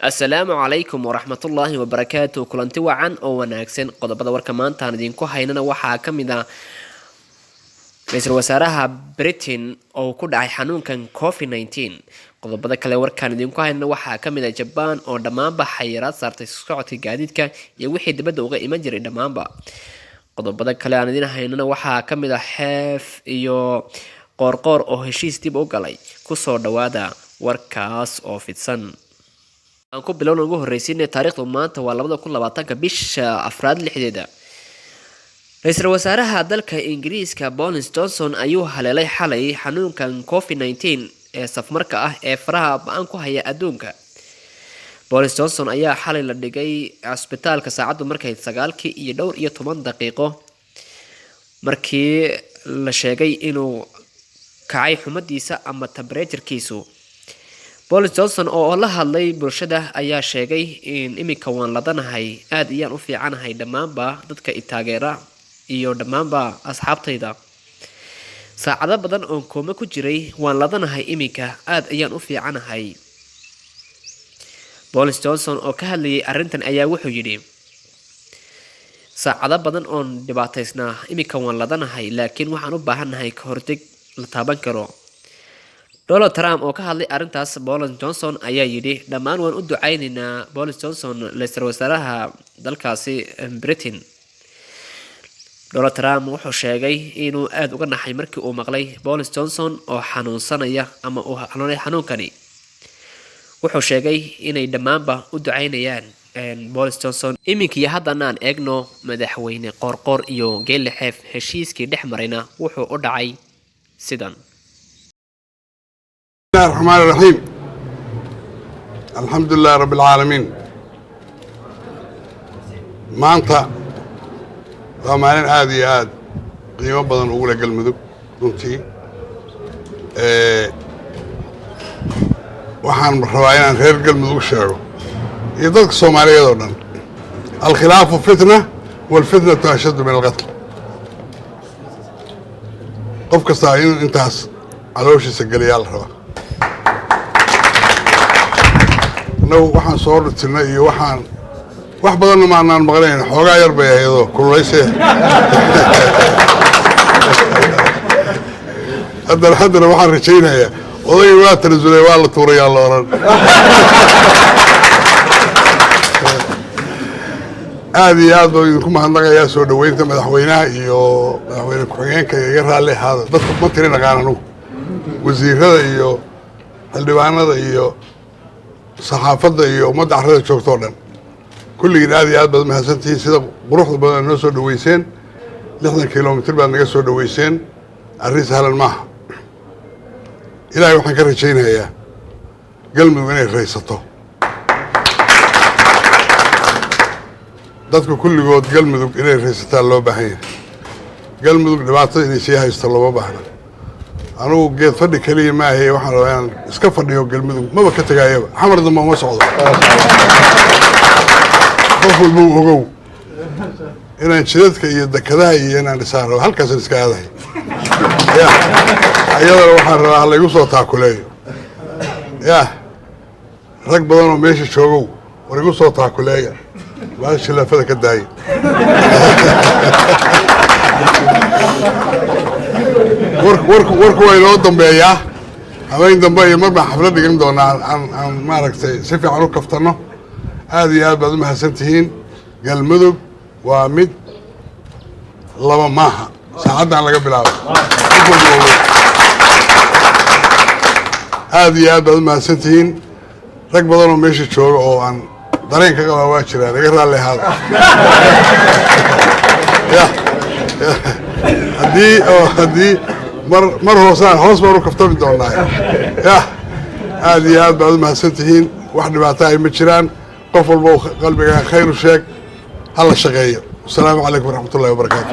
السلام عليكم ورحمة الله وبركاته كلنتي وعن أو وناكسن قضبض وركمان تاندينكو هايننا waxaa kamida ra'iisul wasaaraha Britain oo ku dhacay xanuunkan COVID-19 qodobada kale warkaan idinku haynana waxaa kamida Japan oo dhamaanba xayiraad saartay socodka gaadiidka iyo wixii dibadda uga iman jiray dhamaanba qodobada kale aan idin haynana waxaa kamida xeef iyo qoorqoor oo heshiis dib u galay ku soo dhawaada warkaas oo fidsan aan ku bilowno ugu horeysiinay taariikhdu maanta waa 2020 bisha afraad lixdeeda ra'iisul wasaaraha dalka Ingiriiska Bonis Jonsson ayuu haleelay xalay xanuunkan COVID-19 ee safmarka ah ee faraha ba'an ku haya adduunka Bonis Jonsson ayaa xalay la dhigay isbitaalka saacadu markay 9:10 daqiiqo markii la sheegay inuu kacay xumadiisa ama temperature-kiisu Bonis Jonsson oo la hadlay bulshada ayaa sheegay in imika waan ladanahay aad iyaan u fiicanahay dhamaanba dadka i taageera iyo dhamaanba asxaabtayda saacado badan oo kooma ku jiray waan ladanahay imika aad ayaan u fiicanahay Bonis Jonsson oo ka hadlayay arrintan ayaa wuxuu yiri saacado badan oo dhibaataysnaa imika waan ladanahay laakiin waxaan u baahanahay ka hortag la taaban karo Donald Trump oo ka hadlay arrintaas Bonis Jonsson ayaa yiri dhamaan waan u ducaynaynaa Bonis Jonsson ra'iisul wasaaraha dalkaasi Britain Donald Trump wuxuu sheegay inuu aad uga naxay markii uu maqlay Bonis Jonsson oo xanuunsanaya ama uu xanuunay xanuunkani wuxuu sheegay inay dhamaanba u ducaynayaan Bonis Jonsson iminkii haddana eegno madaxweyne qoorqoor iyo geelle xeef heshiiskii dhexmarayna wuxuu u dhacay sidan بسم الله الرحمن الرحيم الحمد لله رب العالمين maanta waa maalin aad iyo aad qiimo badan ugu leh galmudug runtii waxaan rabaa inaan reer galmudug sheego iyo dadka Soomaaliyeed oo dhan alkhilaafu fitna walfitnatu ashaddu min alqatl qof kasta intaas calooshiisa galiyaa la rabaa waxaan soo rutinay iyo waxaan wax badan ma aanan maqlayn xoogaa yar bay ayado kululaysay haddana waxaan rajaynayaa odayga waa tanasulay waa la tuurayaa la oran aad iyo aad baan idinku mahadnaqayaa soo dhaweynta madaxweynaha iyo madaxweyne ku-xigeenka iga raalli ahaada dadka ma tiri naqaan anugu wasiirada iyo xildhibaanada iyo saxaafadda iyo ummadda carrada joogto oo dhan kulligiin aad iyo aad baad mahadsantihiin sida quruxda badan noo soo dhaweyseen 60 kilomitir baad naga soo dhaweyseen arrin sahlan maaha ilaahay waxaan ka rajaynayaa galmudug inay raysato dadka kulligood galmudug inay raysataan loo baahan yahay galmudug dhibaatada inay sii haysto looma baahna anugu geed fadhi kaliya ma ahaye waxaan rabaa inaan iska fadhiyo galmudug maba ka tagaayaba xamar dambe uma socdo qof walba ogow inaan jidadka iyo dekadaha iyo inaan dhisaan rabo halkaasaan iska aadahay ayadana waxaan rabaa ha laygu soo taakuleeyo rag badan oo meesha joogow war igu soo taakuleeya waa shilaafada ka daaya warku waa inoo dambeeyaa habeen dambe iyo mar baan xaflad dhigan doonaa aan maaragtay si fiican u kaftanno aad iyo aad baad u mahadsantihiin galmudug waa mid laba maaha saacaddan laga bilaabo aad iyo aad baad u mahadsantihiin rag badan oo meesha jooga oo aan dareen ka qabaa waa jiraan iga raalli ahaada haddii mar hoos baan u kaftami doonaa aad iyo aad baad u mahadsantihiin wax dhibaato ay ma jiraan qof walba qalbiga khayr u sheeg ha la shaqeeyo asalaamu calaykum waraxmatullahi wabarakaatu